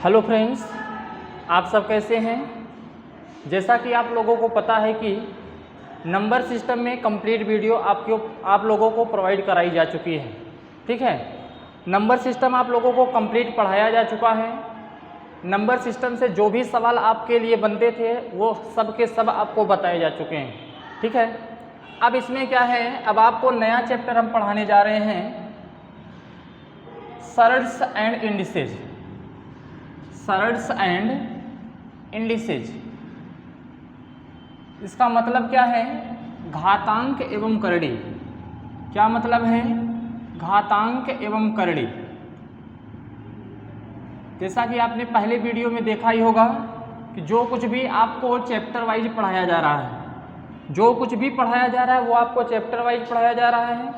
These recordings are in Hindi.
हेलो फ्रेंड्स, आप सब कैसे हैं। जैसा कि आप लोगों को पता है कि नंबर सिस्टम में कंप्लीट वीडियो आप लोगों को प्रोवाइड कराई जा चुकी है। ठीक है, नंबर सिस्टम आप लोगों को कंप्लीट पढ़ाया जा चुका है। नंबर सिस्टम से जो भी सवाल आपके लिए बनते थे वो सब के सब आपको बताए जा चुके हैं। ठीक है, अब इसमें क्या है, अब आपको नया चैप्टर हम पढ़ाने जा रहे हैं, सरड्स एंड इंडिसेज। सरड्स एंड इंडिसेज, इसका मतलब क्या है, घातांक एवं करड़ी। क्या मतलब है, घातांक एवं करड़ी। जैसा कि आपने पहले वीडियो में देखा ही होगा कि जो कुछ भी आपको चैप्टर वाइज पढ़ाया जा रहा है, जो कुछ भी पढ़ाया जा रहा है वो आपको चैप्टर वाइज पढ़ाया जा रहा है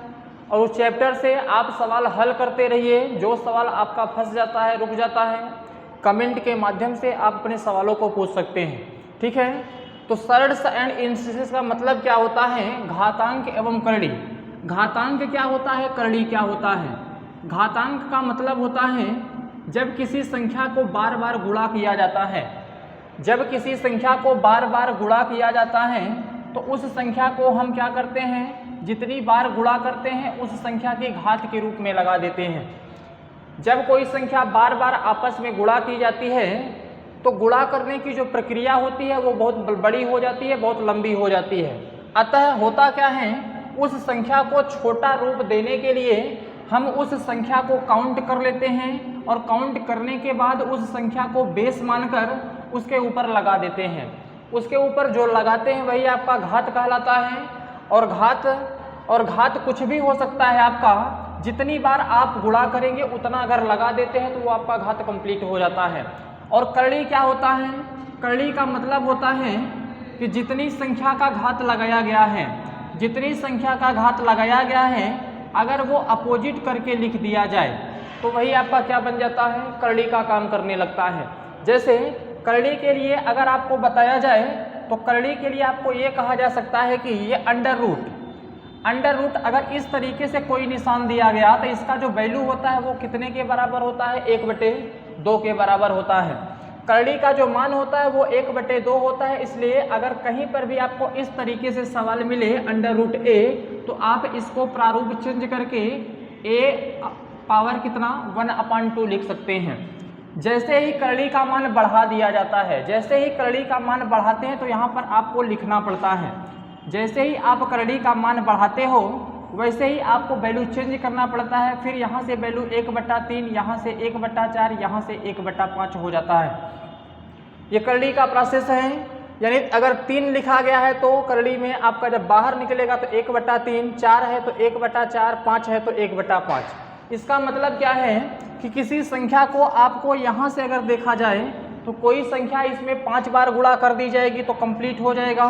और उस चैप्टर से आप सवाल हल करते रहिए। जो सवाल आपका फंस जाता है, रुक जाता है, कमेंट के माध्यम से आप अपने सवालों को पूछ सकते हैं। ठीक है, तो सरड्स एंड इंडिसेज का मतलब क्या होता है, घातांक एवं करड़ी। घातांक क्या होता है, करड़ी क्या होता है। घातांक का मतलब होता है जब किसी संख्या को बार बार गुणा किया जाता है। जब किसी संख्या को बार बार गुणा किया जाता है तो उस संख्या को हम क्या करते हैं, जितनी बार गुणा करते हैं उस संख्या की घात के रूप में लगा देते हैं। जब कोई संख्या बार बार आपस में गुणा की जाती है तो गुणा करने की जो प्रक्रिया होती है वो बहुत बड़ी हो जाती है, बहुत लंबी हो जाती है। अतः होता क्या है, उस संख्या को छोटा रूप देने के लिए हम उस संख्या को काउंट कर लेते हैं और काउंट करने के बाद उस संख्या को बेस मानकर उसके ऊपर लगा देते हैं। उसके ऊपर जो लगाते हैं वही आपका घात कहलाता है। और घात कुछ भी हो सकता है आपका, जितनी बार आप गुणा करेंगे उतना अगर लगा देते हैं तो वो आपका घात कंप्लीट हो जाता है। और करड़ी क्या होता है, करड़ी का मतलब होता है कि जितनी संख्या का घात लगाया गया है, जितनी संख्या का घात लगाया गया है अगर वो अपोजिट करके लिख दिया जाए तो वही आपका क्या बन जाता है, करड़ी का काम करने लगता है। जैसे करड़ी के लिए अगर आपको बताया जाए तो करड़ी के लिए आपको ये कहा जा सकता है कि ये अंडर रूट अगर इस तरीके से कोई निशान दिया गया तो इसका जो वैल्यू होता है वो कितने के बराबर होता है, 1/2 के बराबर होता है। करड़ी का जो मान होता है वो 1/2 होता है। इसलिए अगर कहीं पर भी आपको इस तरीके से सवाल मिले √a तो आप इसको प्रारूप चेंज करके a पावर कितना 1/2 लिख सकते हैं। जैसे ही करड़ी का मान बढ़ा दिया जाता है, जैसे ही करड़ी का मान बढ़ाते हैं तो यहाँ पर आपको लिखना पड़ता है। जैसे ही आप करड़ी का मान बढ़ाते हो वैसे ही आपको वैल्यू चेंज करना पड़ता है। फिर यहाँ से वैल्यू 1/3, यहाँ से 1/4, यहाँ से 1/5 हो जाता है। ये करड़ी का प्रोसेस है। यानी अगर 3 लिखा गया है तो करड़ी में आपका जब बाहर निकलेगा तो 1/3, 4 है तो 1/4, 5 है तो 1/5। इसका मतलब क्या है कि किसी संख्या को आपको यहाँ से अगर देखा जाए तो कोई संख्या इसमें 5 बार गुणा कर दी जाएगी तो कंप्लीट हो जाएगा,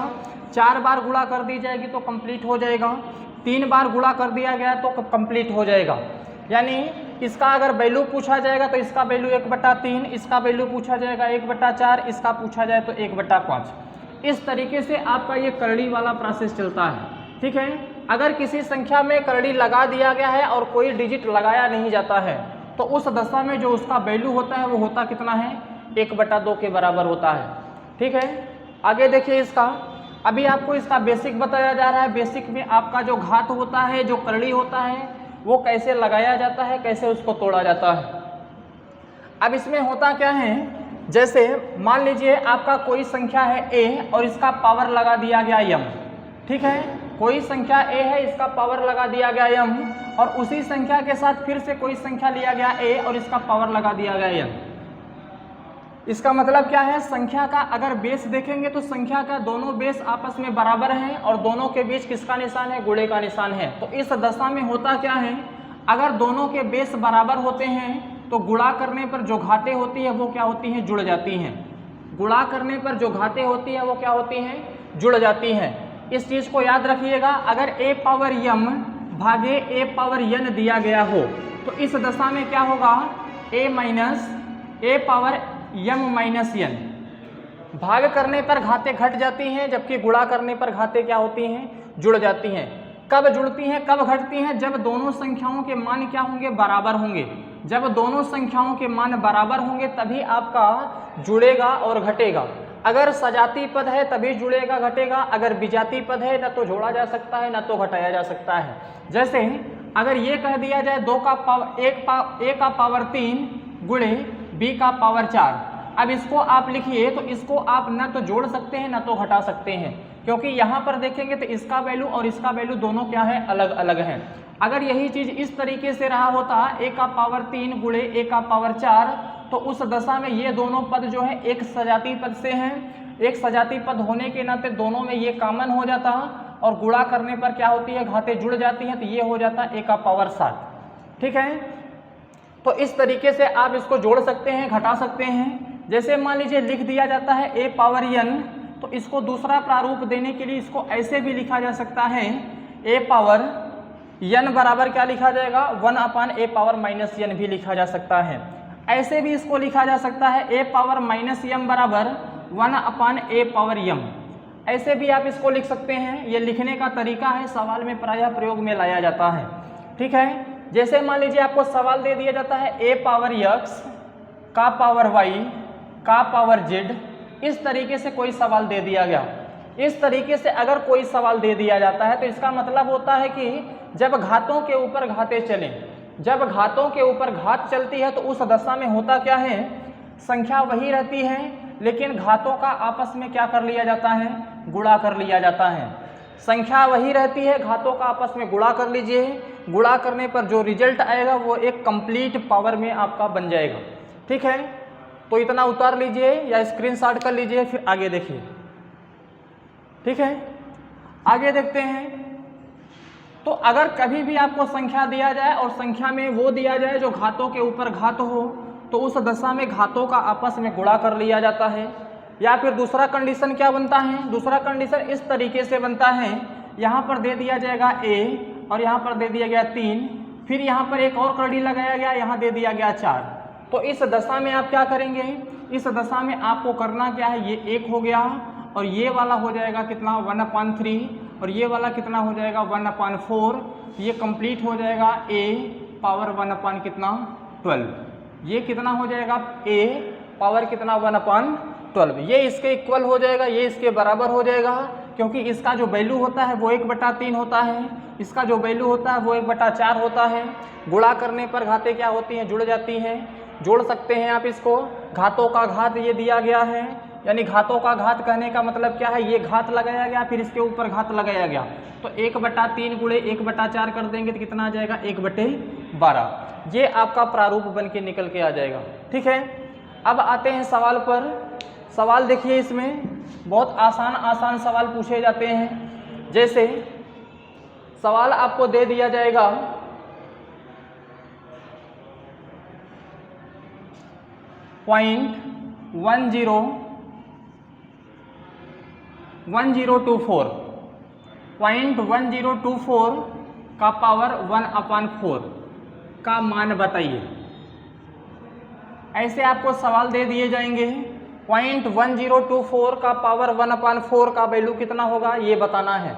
4 बार गुणा कर दी जाएगी तो कंप्लीट हो जाएगा, 3 बार गुणा कर दिया गया तो कंप्लीट हो जाएगा। यानी इसका अगर वैल्यू पूछा जाएगा तो इसका वैल्यू 1/3, इसका वैल्यू पूछा जाएगा 1/4, इसका पूछा जाए तो 1/5। इस तरीके से आपका ये करड़ी वाला प्रोसेस चलता है। ठीक है, अगर किसी संख्या में करड़ी लगा दिया गया है और कोई डिजिट लगाया नहीं जाता है तो उस दशा में जो उसका वैल्यू होता है वो होता कितना है, 1/2 के बराबर होता है। ठीक है, आगे देखिए इसका, अभी आपको इसका बेसिक बताया जा रहा है। बेसिक में आपका जो घात होता है, जो करड़ी होता है, वो कैसे लगाया जाता है, कैसे उसको तोड़ा जाता है। अब इसमें होता क्या है, जैसे मान लीजिए आपका कोई संख्या है a और इसका पावर लगा दिया गया m। ठीक है, कोई संख्या a है, इसका पावर लगा दिया गया m और उसी संख्या के साथ फिर से कोई संख्या लिया गया a और इसका पावर लगा दिया गया m। इसका मतलब क्या है, संख्या का अगर बेस देखेंगे तो संख्या का दोनों बेस आपस में बराबर हैं और दोनों के बीच किसका निशान है, गुणे का निशान है। तो इस दशा में होता क्या है, अगर दोनों के बेस बराबर होते हैं तो गुणा करने पर जो घातें होती है वो क्या होती हैं, जुड़ जाती हैं। गुणा करने पर जो घातें होती हैं वो क्या होती हैं, जुड़ जाती हैं। इस चीज़ को याद रखिएगा। अगर a पावर m भागे a पावर n दिया गया हो तो इस दशा में क्या होगा, a पावर m - n। भाग करने पर घातें घट जाती हैं जबकि गुणा करने पर घातें क्या होती हैं, जुड़ जाती हैं। कब जुड़ती हैं, कब घटती हैं, जब दोनों संख्याओं के मान क्या होंगे, बराबर होंगे। जब दोनों संख्याओं के मान बराबर होंगे तभी आपका जुड़ेगा और घटेगा। अगर सजाती पद है तभी जुड़ेगा घटेगा, अगर विजाती पद है न तो जोड़ा जा सकता है न तो घटाया जा सकता है। जैसे अगर ये कह दिया जाए 2 का पावर ए का पावर 3 गुणे बी का पावर 4, अब इसको आप लिखिए तो इसको आप न तो जोड़ सकते हैं न तो घटा सकते हैं, क्योंकि यहाँ पर देखेंगे तो इसका वैल्यू और इसका वैल्यू दोनों क्या है, अलग अलग हैं। अगर यही चीज़ इस तरीके से रहा होता ए का पावर 3 गुणे ए का पावर 4, तो उस दशा में ये दोनों पद जो है एक सजाती पद से हैं। एक सजाती पद होने के नाते दोनों में ये कॉमन हो जाता और गुणा करने पर क्या होती है, घातें जुड़ जाती हैं, तो ये हो जाता ए का पावर 7। ठीक है, तो इस तरीके से आप इसको जोड़ सकते हैं, घटा सकते हैं। जैसे मान लीजिए लिख दिया जाता है ए पावर n, तो इसको दूसरा प्रारूप देने के लिए इसको ऐसे भी लिखा जा सकता है, ए पावर n बराबर क्या लिखा जाएगा, 1 ए पावर -n भी लिखा जा सकता है। ऐसे भी इसको लिखा जा सकता है ए पावर -m बराबर 1 ए पावर m, ऐसे भी आप इसको लिख सकते हैं। ये लिखने का तरीका है, सवाल में प्रायः प्रयोग में लाया जाता है। ठीक है, जैसे मान लीजिए आपको सवाल दे दिया जाता है ए पावर x का पावर y का पावर z, इस तरीके से कोई सवाल दे दिया गया। इस तरीके से अगर कोई सवाल दे दिया जाता है तो इसका मतलब होता है कि जब घातों के ऊपर घातें चलें, जब घातों के ऊपर घात चलती है तो उस दशा में होता क्या है, संख्या वही रहती है लेकिन घातों का आपस में क्या कर लिया जाता है, गुणा कर लिया जाता है। संख्या वही रहती है, घातों का आपस में गुणा कर लीजिए, गुणा करने पर जो रिजल्ट आएगा वो एक कंप्लीट पावर में आपका बन जाएगा। ठीक है, तो इतना उतार लीजिए या स्क्रीनशॉट कर लीजिए, फिर आगे देखिए। ठीक है, आगे देखते हैं। तो अगर कभी भी आपको संख्या दिया जाए और संख्या में वो दिया जाए जो घातों के ऊपर घात हो, तो उस दशा में घातों का आपस में गुणा कर लिया जाता है। या फिर दूसरा कंडीशन क्या बनता है, दूसरा कंडीशन इस तरीके से बनता है, यहाँ पर दे दिया जाएगा a और यहाँ पर दे दिया गया 3, फिर यहाँ पर एक और कड़ी लगाया गया, यहाँ दे दिया गया 4। तो इस दशा में आप क्या करेंगे, इस दशा में आपको करना क्या है, ये 1 हो गया और ये वाला हो जाएगा कितना 1/3 और ये वाला कितना हो जाएगा 1/4, ये कंप्लीट हो जाएगा a पावर 1/12, ये कितना हो जाएगा a पावर कितना 1/12, ये इसके इक्वल हो जाएगा, ये इसके बराबर हो जाएगा, क्योंकि इसका जो वैल्यू होता है वो 1/3 होता है, इसका जो वैल्यू होता है वो 1/4 होता है। गुणा करने पर घातें क्या होती हैं, जुड़ जाती हैं। जोड़ सकते हैं आप इसको, घातों का घात ये दिया गया है, यानी घातों का घात कहने का मतलब क्या है, ये घात लगाया गया फिर इसके ऊपर घात लगाया गया, तो 1/3 गुणे 1/4 कर देंगे तो कितना आ जाएगा 1/12। ये आपका प्रारूप बन के निकल के आ जाएगा। ठीक है, अब आते हैं सवाल पर। सवाल देखिए, इसमें बहुत आसान सवाल पूछे जाते हैं। जैसे सवाल आपको दे दिया जाएगा 0.1024 का पावर 1/4 का मान बताइए। ऐसे आपको सवाल दे दिए जाएंगे, 0.1024 का पावर 1/4 का वैल्यू कितना होगा ये बताना है।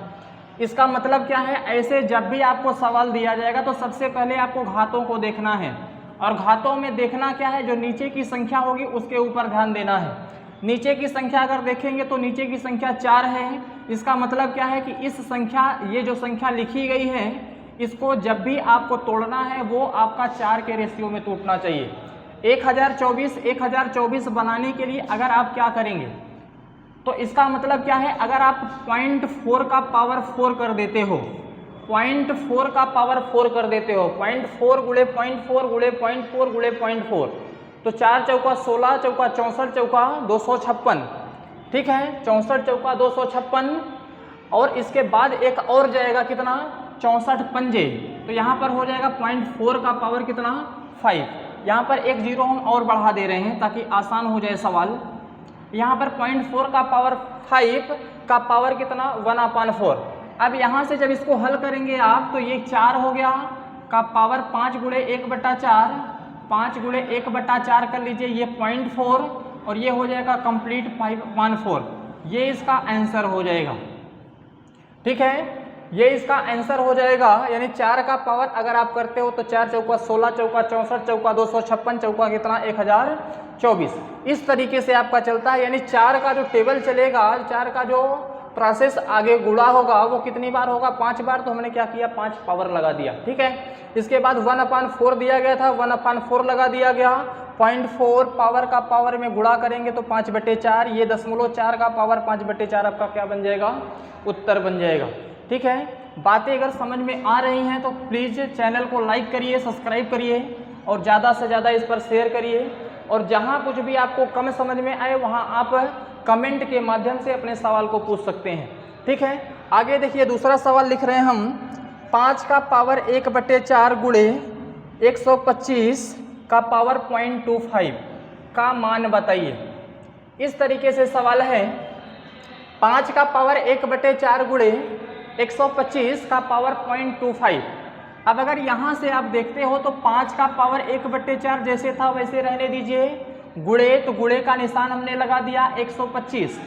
इसका मतलब क्या है, ऐसे जब भी आपको सवाल दिया जाएगा तो सबसे पहले आपको घातों को देखना है, और घातों में देखना क्या है, जो नीचे की संख्या होगी उसके ऊपर ध्यान देना है। नीचे की संख्या अगर देखेंगे तो नीचे की संख्या 4 है, इसका मतलब क्या है कि इस संख्या, ये जो संख्या लिखी गई है, इसको जब भी आपको तोड़ना है वो आपका 4 के रेशियो में टूटना चाहिए। 1024 बनाने के लिए अगर आप क्या करेंगे, तो इसका मतलब क्या है, अगर आप 0.4 का पावर 4 कर देते हो, 0.4 का पावर 4 कर देते हो, 0.4 गुणे 0.4 गुणे 0.4 गुणे 0.4, तो 4 चौका 16 चौका 64 चौका 256। ठीक है, 64 चौका 256, और इसके बाद एक और जाएगा कितना 64 पंजे, तो यहाँ पर हो जाएगा 0.4 का पावर कितना 5। यहाँ पर एक जीरो हम और बढ़ा दे रहे हैं ताकि आसान हो जाए सवाल। यहाँ पर 0.4 का पावर 5 का पावर कितना 1/4। अब यहाँ से जब इसको हल करेंगे आप, तो ये 4 हो गया का पावर 5 गुणे 1/4, 5 गुणे 1/4 कर लीजिए, ये 0.4 और ये हो जाएगा कंप्लीट 5/4। ये इसका आंसर हो जाएगा। ठीक है, ये इसका आंसर हो जाएगा। यानी 4 का पावर अगर आप करते हो तो 4 चौका 16 चौका 64 चौका 256 चौका कितना 1024। इस तरीके से आपका चलता है। यानी 4 का जो टेबल चलेगा, 4 का जो प्रोसेस आगे गुणा होगा वो कितनी बार होगा, 5 बार। तो हमने क्या किया, 5 पावर लगा दिया। ठीक है, इसके बाद 1/4 दिया गया था, 1/4 लगा दिया गया। 0.4 पावर का पावर में गुणा करेंगे तो 5/4, ये 0.4 का पावर 5/4 आपका क्या बन जाएगा, उत्तर बन जाएगा। ठीक है, बातें अगर समझ में आ रही हैं तो प्लीज़ चैनल को लाइक करिए, सब्सक्राइब करिए और ज़्यादा से ज़्यादा इस पर शेयर करिए। और जहाँ कुछ भी आपको कम समझ में आए वहाँ आप कमेंट के माध्यम से अपने सवाल को पूछ सकते हैं। ठीक है, आगे देखिए दूसरा सवाल लिख रहे हैं हम, 5 का पावर 1/4 गुणे 125 का पावर 0.25 का मान बताइए। इस तरीके से सवाल है, 5 का पावर 1/4 गुणे 125 का पावर 0.25। अब अगर यहाँ से आप देखते हो तो 5 का पावर 1/4 जैसे था वैसे रहने दीजिए, गुणे तो गुणे का निशान हमने लगा दिया 125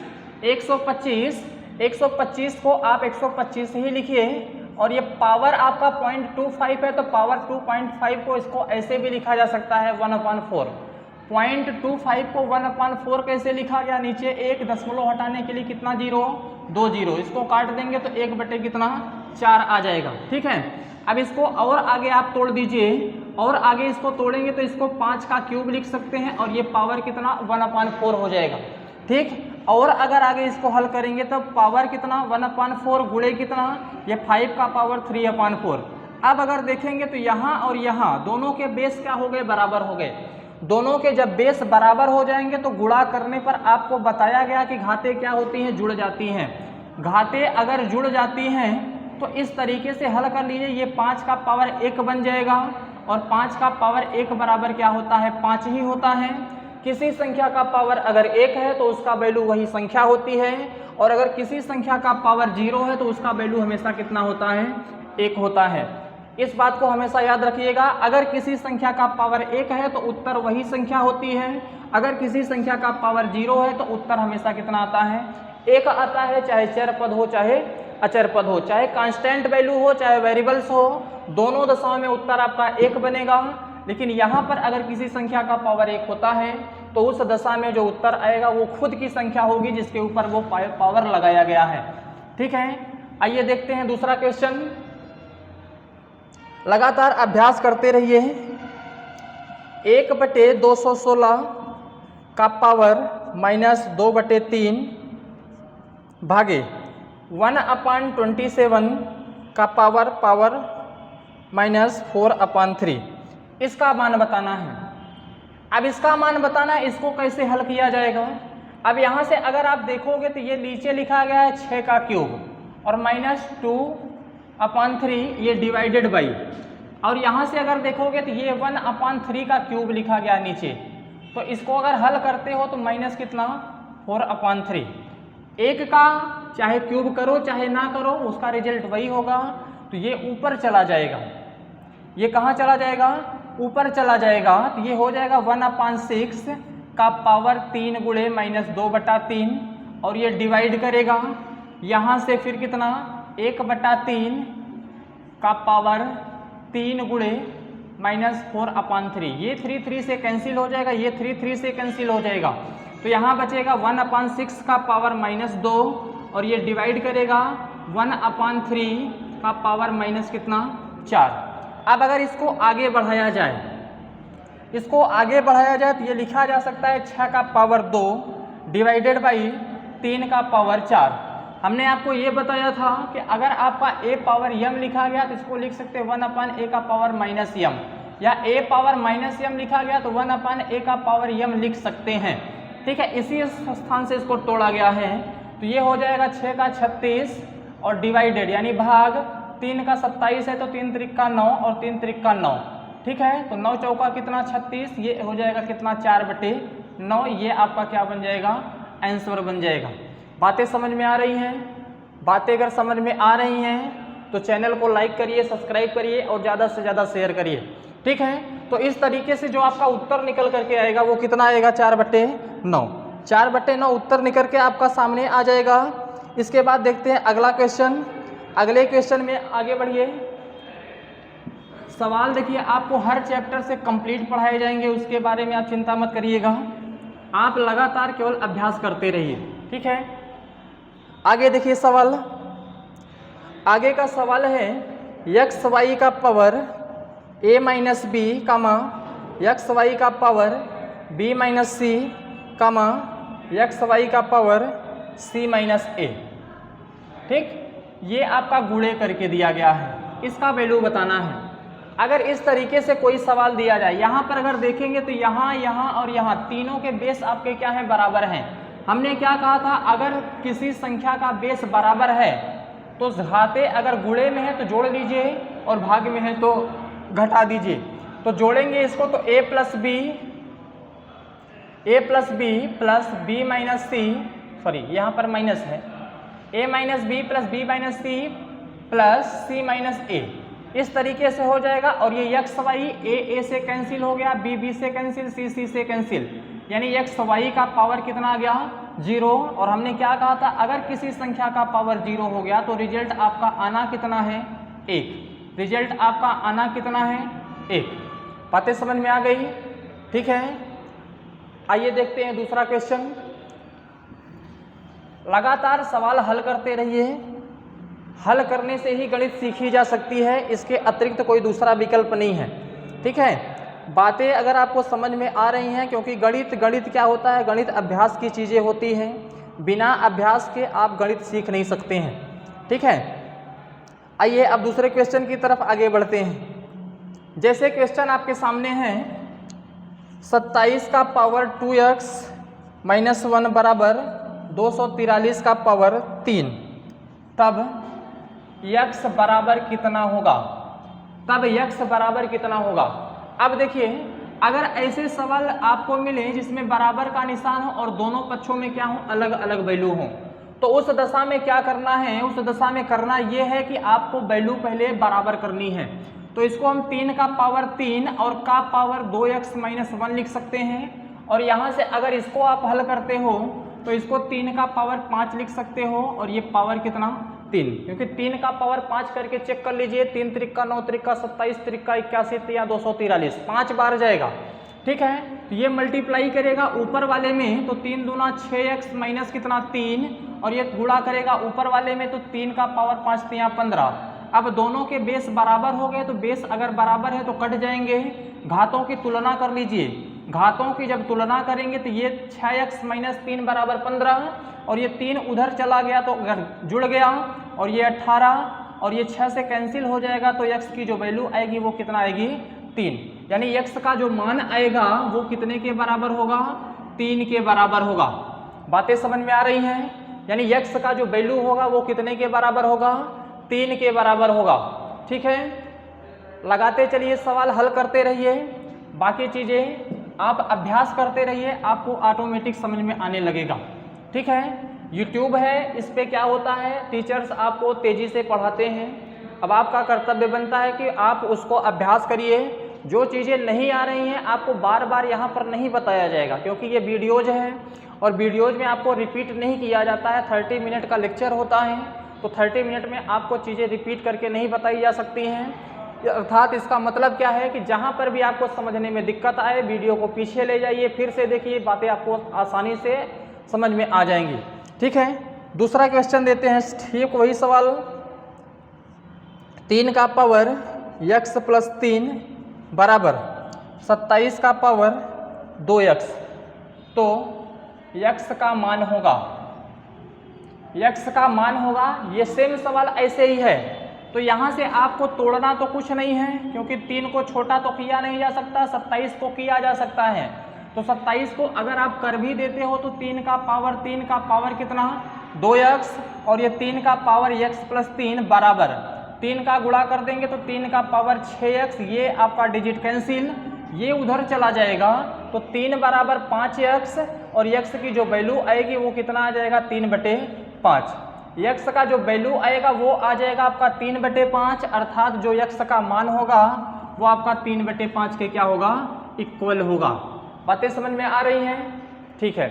को आप 125 ही लिखिए। और ये पावर आपका 0.25 है तो पावर 2.5 को इसको ऐसे भी लिखा जा सकता है 1/4। 0.25 को 1/4 कैसे लिखा गया, नीचे एक दशमलव हटाने के लिए कितना जीरो, 2 जीरो, इसको काट देंगे तो 1/4 आ जाएगा। ठीक है, अब इसको और आगे आप तोड़ दीजिए, और आगे इसको तोड़ेंगे तो इसको 5 का क्यूब लिख सकते हैं और ये पावर कितना 1/4 हो जाएगा। ठीक, और अगर आगे इसको हल करेंगे तो पावर कितना 1/4 गुणे कितना, ये 5 का पावर 3/4। अब अगर देखेंगे तो यहाँ और यहाँ दोनों के बेस क्या हो गए, बराबर हो गए। दोनों के जब बेस बराबर हो जाएंगे तो गुणा करने पर आपको बताया गया कि घातें क्या होती हैं, जुड़ जाती हैं। घातें अगर जुड़ जाती हैं तो इस तरीके से हल कर लीजिए, ये 5 का पावर 1 बन जाएगा और 5 का पावर 1 बराबर क्या होता है, 5 ही होता है। किसी संख्या का पावर अगर 1 है तो उसका वैल्यू वही संख्या होती है, और अगर किसी संख्या का पावर 0 है तो उसका वैल्यू हमेशा कितना होता है, 1 होता है। इस बात को हमेशा याद रखिएगा, अगर किसी संख्या का पावर 1 है तो उत्तर वही संख्या होती है, अगर किसी संख्या का पावर 0 है तो उत्तर हमेशा कितना आता है, 1 आता है। चाहे चर पद हो चाहे अचर पद हो, चाहे कांस्टेंट वैल्यू हो चाहे वेरिएबल्स हो, दोनों दशाओं में उत्तर आपका 1 बनेगा। लेकिन यहाँ पर अगर किसी संख्या का पावर 1 होता है तो उस दशा में जो उत्तर आएगा वो खुद की संख्या होगी जिसके ऊपर वो पावर लगाया गया है। ठीक है, आइए देखते हैं दूसरा क्वेश्चन। लगातार अभ्यास करते रहिए। 1/216 का पावर -2/3 भागे 1/27 का पावर -4/3 इसका मान बताना है। अब इसका मान बताना है, इसको कैसे हल किया जाएगा। अब यहाँ से अगर आप देखोगे तो ये नीचे लिखा गया है 6 का क्यूब और -2/3 ये डिवाइडेड बाई, और यहाँ से अगर देखोगे तो ये 1/3 का क्यूब लिखा गया नीचे। तो इसको अगर हल करते हो तो माइनस कितना 4/3। 1 का चाहे क्यूब करो चाहे ना करो उसका रिजल्ट वही होगा। तो ये ऊपर चला जाएगा, ये कहाँ चला जाएगा, ऊपर चला जाएगा। तो ये हो जाएगा 1/6 का पावर 3 गुणे -2/3 और ये डिवाइड करेगा यहाँ से फिर कितना 1/3 का पावर 3 गुणे -4/3। ये 3 से कैंसिल हो जाएगा, ये 3 से कैंसिल हो जाएगा। तो यहाँ बचेगा 1/6 का पावर -2 और ये डिवाइड करेगा 1/3 का पावर माइनस कितना 4। अब अगर इसको आगे बढ़ाया जाए, इसको आगे बढ़ाया जाए तो ये लिखा जा सकता है 6 का पावर 2 डिवाइडेड बाई 3 का पावर 4। हमने आपको ये बताया था कि अगर आपका a पावर m लिखा गया तो इसको लिख सकते हैं 1/a का पावर -m, या a पावर -m लिखा गया तो 1/a का पावर m लिख सकते हैं। ठीक है, इसी स्थान से इसको तोड़ा गया है। तो ये हो जाएगा 6 का 36 और डिवाइडेड यानी भाग 3 का 27 है तो 3 त्रिक का 9 और 3 त्रिक का 9। ठीक है, तो 9 चौका कितना 36, ये हो जाएगा कितना 4/9। ये आपका क्या बन जाएगा, आंसर बन जाएगा। बातें समझ में आ रही हैं? बातें अगर समझ में आ रही हैं तो चैनल को लाइक करिए, सब्सक्राइब करिए और ज़्यादा से ज़्यादा शेयर करिए। ठीक है, तो इस तरीके से जो आपका उत्तर निकल करके आएगा वो कितना आएगा 4/9। 4/9 उत्तर निकल के आपका सामने आ जाएगा। इसके बाद देखते हैं अगला क्वेश्चन। अगले क्वेश्चन में आगे बढ़िए। सवाल देखिए, आपको हर चैप्टर से कंप्लीट पढ़ाए जाएंगे, उसके बारे में आप चिंता मत करिएगा, आप लगातार केवल अभ्यास करते रहिए, ठीक है। आगे देखिए सवाल, आगे का सवाल है एक्स वाई का power a minus b comma x y का power b minus c comma x y का पावर c माइनस ए। ठीक, ये आपका गुणे करके दिया गया है, इसका वैल्यू बताना है। अगर इस तरीके से कोई सवाल दिया जाए, यहाँ पर अगर देखेंगे तो यहाँ, यहाँ और यहाँ तीनों के बेस आपके क्या हैं, बराबर हैं। हमने क्या कहा था, अगर किसी संख्या का बेस बराबर है तो घाते अगर गुणे में है तो जोड़ लीजिए और भाग में है तो घटा दीजिए। तो जोड़ेंगे इसको तो a plus b plus b minus c, sorry यहाँ पर माइनस है, a minus b plus b minus c plus c minus a, इस तरीके से हो जाएगा। और ये एक्स वाई ए से कैंसिल हो गया, बी बी से कैंसिल, सी सी से कैंसिल, यानी एक्स वाई का पावर कितना आ गया, 0। और हमने क्या कहा था, अगर किसी संख्या का पावर 0 हो गया तो रिजल्ट आपका आना कितना है, 1। रिजल्ट आपका आना कितना है, 1। बातें समझ में आ गई, ठीक है। आइए देखते हैं दूसरा क्वेश्चन। लगातार सवाल हल करते रहिए, हल करने से ही गणित सीखी जा सकती है, इसके अतिरिक्त कोई दूसरा विकल्प नहीं है, ठीक है। बातें अगर आपको समझ में आ रही हैं, क्योंकि गणित क्या होता है, गणित अभ्यास की चीज़ें होती हैं, बिना अभ्यास के आप गणित सीख नहीं सकते हैं, ठीक है। आइए अब दूसरे क्वेश्चन की तरफ आगे बढ़ते हैं। जैसे क्वेश्चन आपके सामने है, 27 का पावर 2x माइनस 1 बराबर 243 का पावर 3, तब x बराबर कितना होगा, तब x बराबर कितना होगा। अब देखिए, अगर ऐसे सवाल आपको मिले जिसमें बराबर का निशान हो और दोनों पक्षों में क्या हो, अलग अलग वैल्यू हो, तो उस दशा में क्या करना है, उस दशा में करना ये है कि आपको वैल्यू पहले बराबर करनी है। तो इसको हम 3 का पावर 3 और का पावर 2x माइनस 1 लिख सकते हैं। और यहाँ से अगर इसको आप हल करते हो तो इसको 3 का पावर 5 लिख सकते हो, और ये पावर कितना, 3, क्योंकि 3 का पावर 5 करके चेक कर लीजिए, 3 त्रिका 9 त्रिका 27 त्रिका 81 या 243, 5 बार जाएगा, ठीक है। तो ये मल्टीप्लाई करेगा ऊपर वाले में तो 3 दूना 6x माइनस कितना 3, और ये गुणा करेगा ऊपर वाले में तो 3 का पावर 5 3 15। अब दोनों के बेस बराबर हो गए, तो बेस अगर बराबर है तो कट जाएंगे। घातों की तुलना कर लीजिए, घातों की जब तुलना करेंगे तो ये 6x माइनस 3 बराबर 15, और ये 3 उधर चला गया तो जुड़ गया, और ये 18, और ये 6 से कैंसिल हो जाएगा, तो x की जो वैल्यू आएगी वो कितना आएगी, 3। यानी x का जो मान आएगा वो कितने के बराबर होगा, 3 के बराबर होगा। बातें समझ में आ रही हैं, यानी x का जो वैल्यू होगा वो कितने के बराबर होगा, 3 के बराबर होगा, ठीक है। लगाते चलिए, सवाल हल करते रहिए, बाकी चीज़ें आप अभ्यास करते रहिए, आपको ऑटोमेटिक समझ में आने लगेगा, ठीक है। यूट्यूब है, इस पे क्या होता है, टीचर्स आपको तेज़ी से पढ़ाते हैं। अब आपका कर्तव्य बनता है कि आप उसको अभ्यास करिए। जो चीज़ें नहीं आ रही हैं आपको बार बार यहाँ पर नहीं बताया जाएगा, क्योंकि ये वीडियोज़ है और वीडियोज़ में आपको रिपीट नहीं किया जाता है। 30 मिनट का लेक्चर होता है, तो 30 मिनट में आपको चीज़ें रिपीट करके नहीं बताई जा सकती हैं। अर्थात इसका मतलब क्या है कि जहाँ पर भी आपको समझने में दिक्कत आए, वीडियो को पीछे ले जाइए, फिर से देखिए, बातें आपको आसानी से समझ में आ जाएंगी, ठीक है। दूसरा क्वेश्चन देते हैं, ठीक वही सवाल, 3 का पावर x प्लस 3 बराबर 27 का पावर 2x, तो x का मान होगा, x का मान होगा। ये सेम सवाल ऐसे ही है, तो यहाँ से आपको तोड़ना तो कुछ नहीं है, क्योंकि 3 को छोटा तो किया नहीं जा सकता, 27 को किया जा सकता है। तो 27 को अगर आप कर भी देते हो तो 3 का पावर कितना, 2x, और ये 3 का पावर x प्लस 3 बराबर 3 का गुणा कर देंगे तो 3 का पावर 6x, ये आपका डिजिट कैंसिल, ये उधर चला जाएगा, तो 3 बराबर 5x, और x की जो वैल्यू आएगी वो कितना आ जाएगा, 3/5। x का जो वैल्यू आएगा वो आ जाएगा आपका 3/5, अर्थात जो x का मान होगा वो आपका 3/5 के क्या होगा, इक्वल होगा। बातें समझ में आ रही हैं, ठीक है।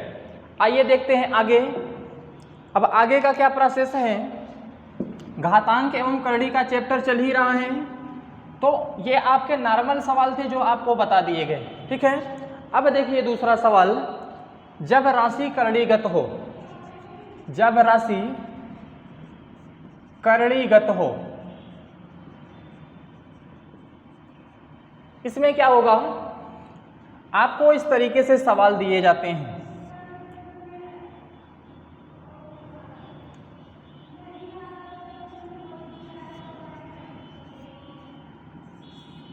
आइए देखते हैं आगे। अब आगे का क्या प्रोसेस है, घातांक एवं करड़ी का चैप्टर चल ही रहा है, तो ये आपके नॉर्मल सवाल थे जो आपको बता दिए गए। ठीक है, अब देखिए दूसरा सवाल, जब राशि करड़ीगत हो, जब राशि करड़ीगत हो, इसमें क्या होगा, आपको इस तरीके से सवाल दिए जाते हैं।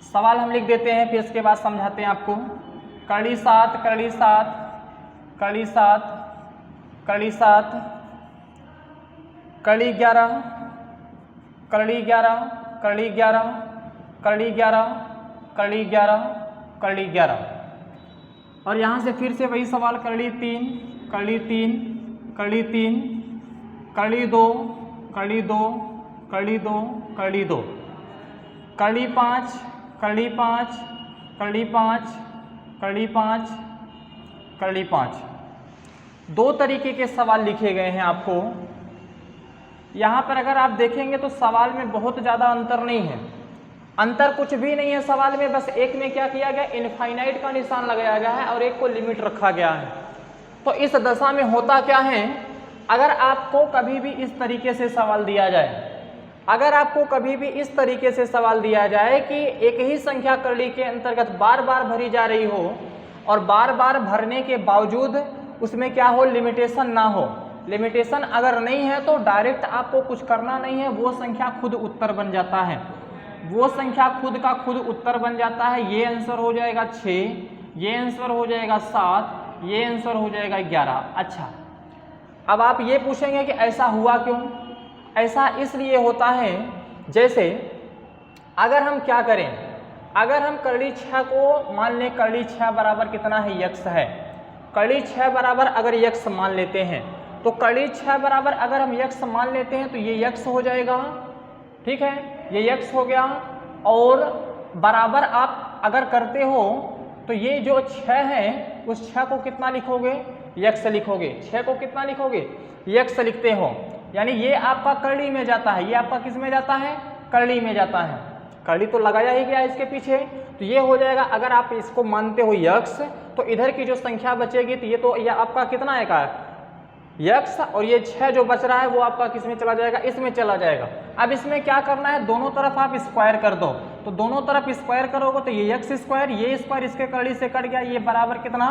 सवाल हम लिख देते हैं, फिर इसके बाद समझाते हैं आपको। करड़ी 7, करड़ी 7, करड़ी 7, करड़ी 7, करड़ी 11, करड़ी 11, करड़ी 11, करड़ी 11, करड़ी 11, करड़ी 11। और यहाँ से फिर से वही सवाल, करड़ी 3, करड़ी 3, करड़ी 3, करड़ी 2, करड़ी 2, करड़ी 2, करड़ी 2, करड़ी 5, करड़ी 5, करड़ी 5, करड़ी 5, करड़ी 5। दो तरीके के सवाल लिखे गए हैं आपको। यहाँ पर अगर आप देखेंगे तो सवाल में बहुत ज़्यादा अंतर नहीं है, अंतर कुछ भी नहीं है सवाल में, बस एक में क्या किया गया, इनफाइनाइट का निशान लगाया गया है और एक को लिमिट रखा गया है। तो इस दशा में होता क्या है, अगर आपको कभी भी इस तरीके से सवाल दिया जाए, अगर आपको कभी भी इस तरीके से सवाल दिया जाए कि एक ही संख्या करड़ी के अंतर्गत बार बार भरी जा रही हो और बार बार भरने के बावजूद उसमें क्या हो, लिमिटेशन ना हो, लिमिटेशन अगर नहीं है तो डायरेक्ट आपको कुछ करना नहीं है, वो संख्या खुद उत्तर बन जाता है, वो संख्या खुद का खुद उत्तर बन जाता है। ये आंसर हो जाएगा 6, ये आंसर हो जाएगा 7, ये आंसर हो जाएगा 11। अच्छा, अब आप ये पूछेंगे कि ऐसा हुआ क्यों? ऐसा इसलिए होता है, जैसे अगर हम क्या करें, अगर हम करड़ी 6 को मान लें, करड़ी 6 बराबर कितना है, यक्स है, करड़ी 6 बराबर अगर यक्स मान लेते हैं, तो करड़ी 6 बराबर अगर हम यक्स मान लेते हैं तो ये यक्स हो जाएगा। ठीक है, ये यक्स हो गया, और बराबर आप अगर करते हो तो ये जो 6 है उस 6 को कितना लिखोगे, यक्स लिखोगे, 6 को कितना लिखोगे, यक्स लिखते हो, यानी ये आपका करड़ी में जाता है, ये आपका किस में जाता है, करड़ी में जाता है, करड़ी तो लगाया ही गया इसके पीछे, तो ये हो जाएगा। अगर आप इसको मानते हो यक्स, तो इधर की जो संख्या बचेगी तो ये तो ये आपका कितना है का यक्स, और ये 6 जो बच रहा है वो आपका किस में चला जाएगा, इसमें चला जाएगा। अब इसमें क्या करना है, दोनों तरफ आप स्क्वायर कर दो, तो दोनों तरफ स्क्वायर करोगे तो ये यक्स स्क्वायर, ये स्क्वायर इसके करड़ी से कट गया, ये बराबर कितना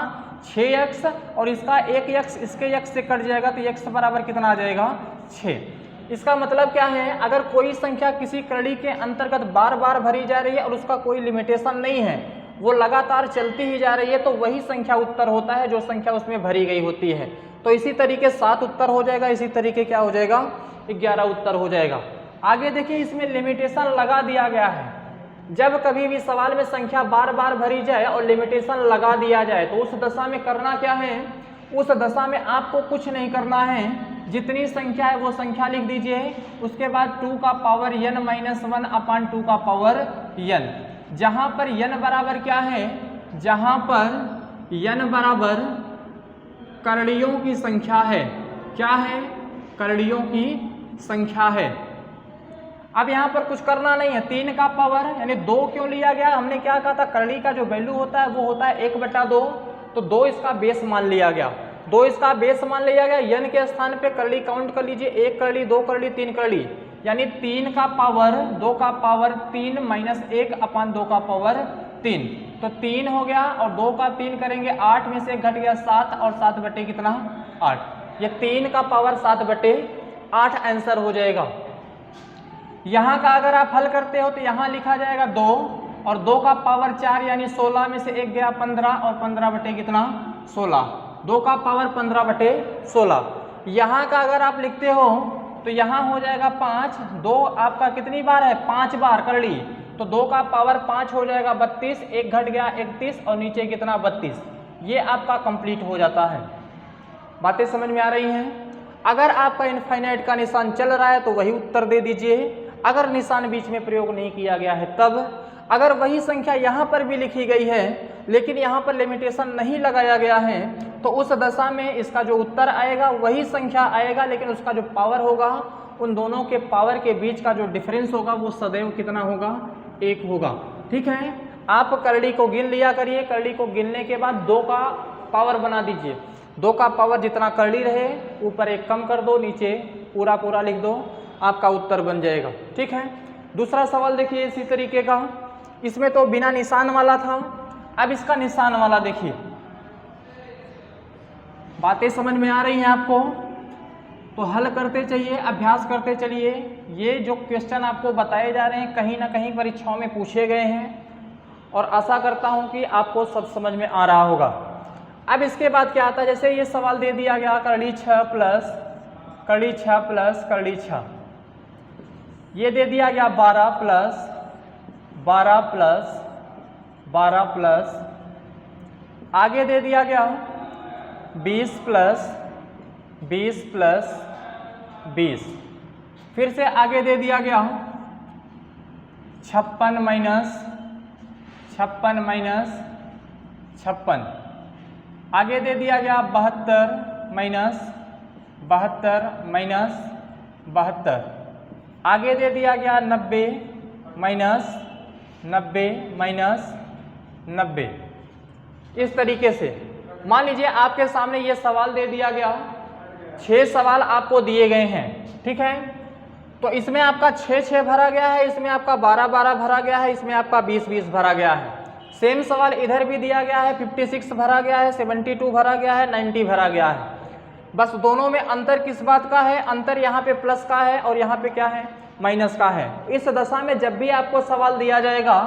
6x, और इसका एक यक्स इसके यक्स से कट जाएगा, तो यक्स बराबर कितना आ जाएगा 6। इसका मतलब क्या है, अगर कोई संख्या किसी करड़ी के अंतर्गत बार बार भरी जा रही है और उसका कोई लिमिटेशन नहीं है, वो लगातार चलती ही जा रही है, तो वही संख्या उत्तर होता है जो संख्या उसमें भरी गई होती है। तो इसी तरीके 7 उत्तर हो जाएगा, इसी तरीके क्या हो जाएगा, 11 उत्तर हो जाएगा। आगे देखिए, इसमें लिमिटेशन लगा दिया गया है। जब कभी भी सवाल में संख्या बार बार भरी जाए और लिमिटेशन लगा दिया जाए तो उस दशा में करना क्या है, उस दशा में आपको कुछ नहीं करना है, जितनी संख्या है वो संख्या लिख दीजिए, उसके बाद 2 का पावर n माइनस 1 अपान 2 का पावर n। जहाँ पर n बराबर क्या है, जहाँ पर n बराबर करड़ियों की संख्या है, क्या है, करड़ियों की संख्या है। अब यहाँ पर कुछ करना नहीं है, 3 का पावर यानी 2 क्यों लिया गया, हमने क्या कहा था, करड़ी का जो वैल्यू होता है वो होता है 1/2, तो 2 इसका बेस मान लिया गया, 2 इसका बेस मान लिया गया। n के स्थान पे करड़ी काउंट कर लीजिए, 1 करड़ी, 2 करड़ी, 3 करड़ी, यानी 3 का पावर 2 का पावर 3 माइनस 1 अपान 2 का पावर 3, तो 3 हो गया, और 2 का 3 करेंगे 8 में से घट गया 7, और 7 बटे कितना 8, ये 3 का पावर 7/8 आंसर हो जाएगा। यहाँ का अगर आप हल करते हो तो यहाँ लिखा जाएगा 2, और 2 का पावर 4 यानी 16 में से 1 गया 15, और 15 बटे कितना 16, 2 का पावर 15/16। यहाँ का अगर आप लिखते हो तो यहाँ हो जाएगा 5, 2 आपका कितनी बार है, 5 बार करड़ी, तो 2 का पावर 5 हो जाएगा 32, 1 घट गया 31, और नीचे कितना 32, ये आपका कंप्लीट हो जाता है। बातें समझ में आ रही हैं? अगर आपका इनफाइनाइट का निशान चल रहा है तो वही उत्तर दे दीजिए, अगर निशान बीच में प्रयोग नहीं किया गया है तब। अगर वही संख्या यहाँ पर भी लिखी गई है लेकिन यहाँ पर लिमिटेशन नहीं लगाया गया है तो उस दशा में इसका जो उत्तर आएगा वही संख्या आएगा, लेकिन उसका जो पावर होगा, उन दोनों के पावर के बीच का जो डिफरेंस होगा वो सदैव कितना होगा, 1 होगा। ठीक है, आप करड़ी को गिन लिया करिए, करड़ी को गिनने के बाद 2 का पावर बना दीजिए, 2 का पावर जितना करड़ी रहे ऊपर 1 कम कर दो, नीचे पूरा पूरा लिख दो, आपका उत्तर बन जाएगा। ठीक है, दूसरा सवाल देखिए इसी तरीके का, इसमें तो बिना निशान वाला था, अब इसका निशान वाला देखिए। बातें समझ में आ रही हैं आपको? तो हल करते चलिए, अभ्यास करते चलिए। ये जो क्वेश्चन आपको बताए जा रहे हैं कहीं ना कहीं परीक्षाओं में पूछे गए हैं और आशा करता हूं कि आपको सब समझ में आ रहा होगा। अब इसके बाद क्या आता है, जैसे ये सवाल दे दिया गया करड़ी 6 प्लस करड़ी 6 प्लस करड़ी 6, ये दे दिया गया 12 प्लस 12 प्लस 12 प्लस, आगे दे दिया गया 20 प्लस 20 प्लस 20, फिर से आगे दे दिया गया 56 माइनस 56 माइनस 56, आगे दे दिया गया 72 माइनस 72 माइनस 72, आगे दे दिया गया 90 माइनस 90 माइनस 90। इस तरीके से मान लीजिए आपके सामने ये सवाल दे दिया गया, 6 सवाल आपको दिए गए हैं। ठीक है, तो इसमें आपका 6 भरा गया है, इसमें आपका 12 भरा गया है, इसमें आपका 20 भरा गया है। सेम सवाल इधर भी दिया गया है, 56 भरा गया है, 72 भरा गया है, 90 भरा गया है। बस दोनों में अंतर किस बात का है, अंतर यहाँ पे प्लस का है और यहाँ पे क्या है, माइनस का है। इस दशा में जब भी आपको सवाल दिया जाएगा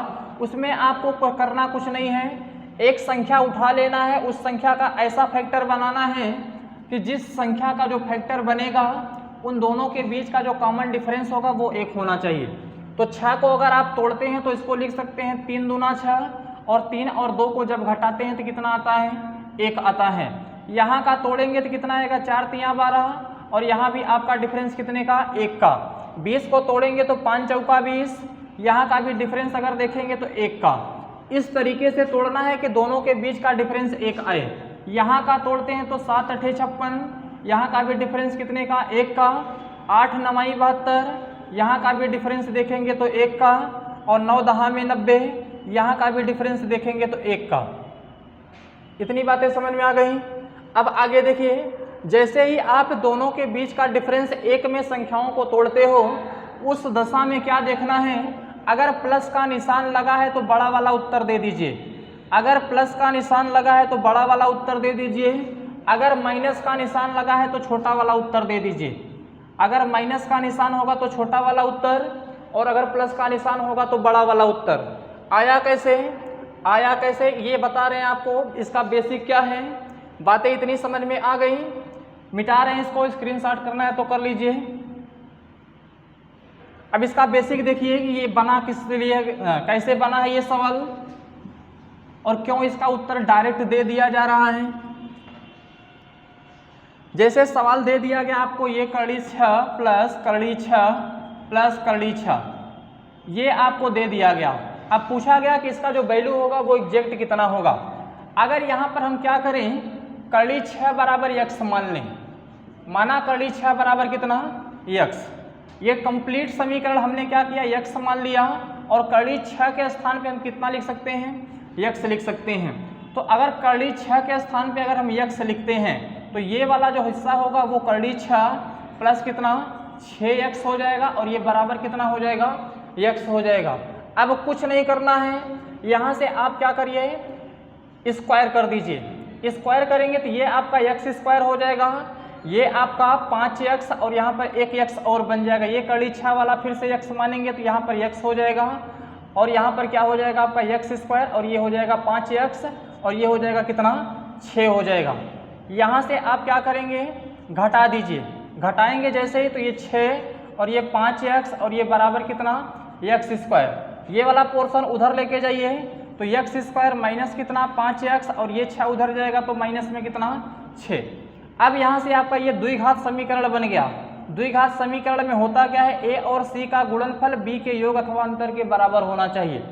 उसमें आपको करना कुछ नहीं है, एक संख्या उठा लेना है, उस संख्या का ऐसा फैक्टर बनाना है कि जिस संख्या का जो फैक्टर बनेगा उन दोनों के बीच का जो कॉमन डिफरेंस होगा वो 1 होना चाहिए। तो 6 को अगर आप तोड़ते हैं तो इसको लिख सकते हैं 3 दूना 6, और 3 और 2 को जब घटाते हैं तो कितना आता है, 1 आता है। यहाँ का तोड़ेंगे तो कितना आएगा, 4 3 12, और यहाँ भी आपका डिफरेंस कितने का, 1 का। 20 को तोड़ेंगे तो 5 चौका 20, यहाँ का भी डिफरेंस अगर देखेंगे तो 1 का। इस तरीके से तोड़ना है कि दोनों के बीच का डिफरेंस 1 आए। यहाँ का तोड़ते हैं तो 7 8 56, यहाँ का भी डिफरेंस कितने का, 1 का। 8 9 72, यहाँ का भी डिफरेंस देखेंगे तो 1 का, और 9 10 में 90, यहाँ का भी डिफरेंस देखेंगे तो 1 का। इतनी बातें समझ में आ गई। अब आगे देखिए, जैसे ही आप दोनों के बीच का डिफरेंस 1 में संख्याओं को तोड़ते हो, उस दशा में क्या देखना है, अगर प्लस का निशान लगा है तो बड़ा वाला उत्तर दे दीजिए, अगर प्लस का निशान लगा है तो बड़ा वाला उत्तर दे दीजिए, अगर माइनस का निशान लगा है तो छोटा वाला उत्तर दे दीजिए। अगर माइनस का निशान होगा तो छोटा वाला उत्तर, और अगर प्लस का निशान होगा तो बड़ा वाला उत्तर। आया कैसे, आया कैसे ये बता रहे हैं आपको, इसका बेसिक क्या है। बातें इतनी समझ में आ गई, मिटा रहे हैं इसको, स्क्रीनशॉट करना है तो कर लीजिए। अब इसका बेसिक देखिए कि ये बना किस लिए, कैसे बना है ये सवाल, और क्यों इसका उत्तर डायरेक्ट दे दिया जा रहा है। जैसे सवाल दे दिया गया आपको, ये करड़ी 6 प्लस करड़ी 6 प्लस करड़ी 6, ये आपको दे दिया गया। अब पूछा गया कि इसका जो वैल्यू होगा वो एग्जैक्ट कितना होगा। अगर यहाँ पर हम क्या करें, करड़ी 6 बराबर x मान लें, माना करड़ी 6 बराबर कितना, x। ये कंप्लीट समीकरण हमने क्या किया, x मान लिया, और करड़ी 6 के स्थान पे हम कितना लिख सकते हैं, x लिख सकते हैं। तो अगर करड़ी 6 के स्थान पे अगर हम x लिखते हैं तो ये वाला जो हिस्सा होगा वो करड़ी 6 प्लस कितना, 6x हो जाएगा, और ये बराबर कितना हो जाएगा, x हो जाएगा। अब कुछ नहीं करना है, यहाँ से आप क्या करिए, स्क्वायर कर दीजिए। स्क्वायर करेंगे तो ये आपका x स्क्वायर हो जाएगा, ये आपका 5x, और यहाँ पर 1x और बन जाएगा। ये करड़ी 6 वाला फिर से x मानेंगे तो यहाँ पर x हो जाएगा, और यहाँ पर क्या हो जाएगा आपका x स्क्वायर, और ये हो जाएगा 5x, और ये हो जाएगा कितना, 6 हो जाएगा। यहाँ से आप क्या करेंगे, घटा दीजिए। घटाएंगे जैसे ही तो ये 6 और ये 5x, और ये बराबर कितना, x स्क्वायर। ये वाला पोर्शन उधर लेके जाइए तो x स्क्वायर माइनस कितना, 5x, और ये 6 उधर जाएगा तो माइनस में कितना, 6। अब यहाँ से आपका ये द्विघात समीकरण बन गया। द्विघात समीकरण में होता क्या है, a और c का गुणनफल b के योग अथवा अंतर के बराबर होना चाहिए।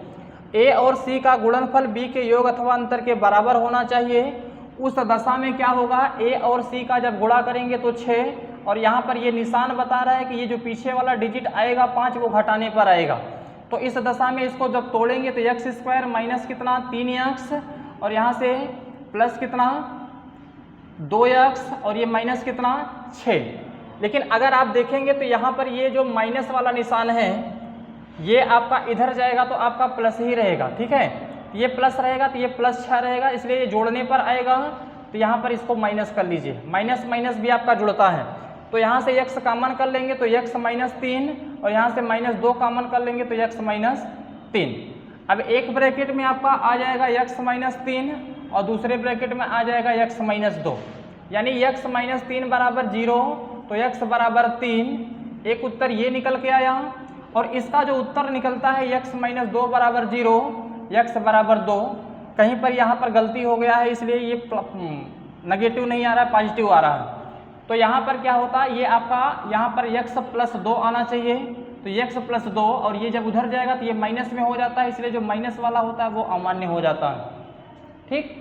a और c का गुणनफल b के योग अथवा अंतर के बराबर होना चाहिए। उस दशा में क्या होगा, ए और सी का जब गुणा करेंगे तो 6, और यहाँ पर ये निशान बता रहा है कि ये जो पीछे वाला डिजिट आएगा 5 वो घटाने पर आएगा। तो इस दशा में इसको जब तोड़ेंगे तो एक्स स्क्वायर माइनस कितना 3x, और यहाँ से प्लस कितना 2x, और ये माइनस कितना 6। लेकिन अगर आप देखेंगे तो यहाँ पर ये जो माइनस वाला निशान है ये आपका इधर जाएगा तो आपका प्लस ही रहेगा, ठीक है। ये प्लस रहेगा तो ये प्लस 6 रहेगा, इसलिए ये जोड़ने पर आएगा। तो यहाँ पर इसको माइनस कर लीजिए, माइनस माइनस भी आपका जुड़ता है। तो यहाँ से x कॉमन कर लेंगे तो x माइनस 3, और यहाँ से -2 कॉमन कर लेंगे तो x माइनस 3। अब एक ब्रैकेट में आपका आ जाएगा x माइनस 3, और दूसरे ब्रैकेट में आ जाएगा x माइनस 2, यानी x माइनस 3 बराबर 0, तो x बराबर 3। एक उत्तर ये निकल के आया, और इसका जो उत्तर निकलता है x माइनस 2 बराबर 0, x बराबर 2। कहीं पर यहाँ पर गलती हो गया है, इसलिए ये नेगेटिव नहीं आ रहा है, पॉजिटिव आ रहा है। तो यहाँ पर क्या होता है, ये आपका यहाँ पर x प्लस 2 आना चाहिए, तो x प्लस 2, और ये जब उधर जाएगा तो ये माइनस में हो जाता है, इसलिए जो माइनस वाला होता है वो अमान्य हो जाता है, ठीक।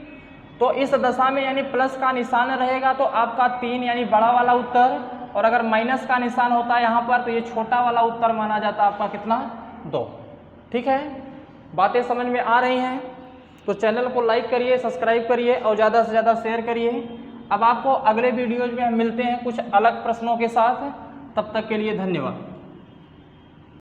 तो इस दशा में यानी प्लस का निशान रहेगा तो आपका 3 यानी बड़ा वाला उत्तर, और अगर माइनस का निशान होता है यहाँ पर तो ये छोटा वाला उत्तर माना जाता है आपका कितना 2, ठीक है। बातें समझ में आ रही हैं तो चैनल को लाइक करिए, सब्सक्राइब करिए और ज़्यादा से ज़्यादा शेयर करिए। अब आपको अगले वीडियोज में हम मिलते हैं कुछ अलग प्रश्नों के साथ, तब तक के लिए धन्यवाद।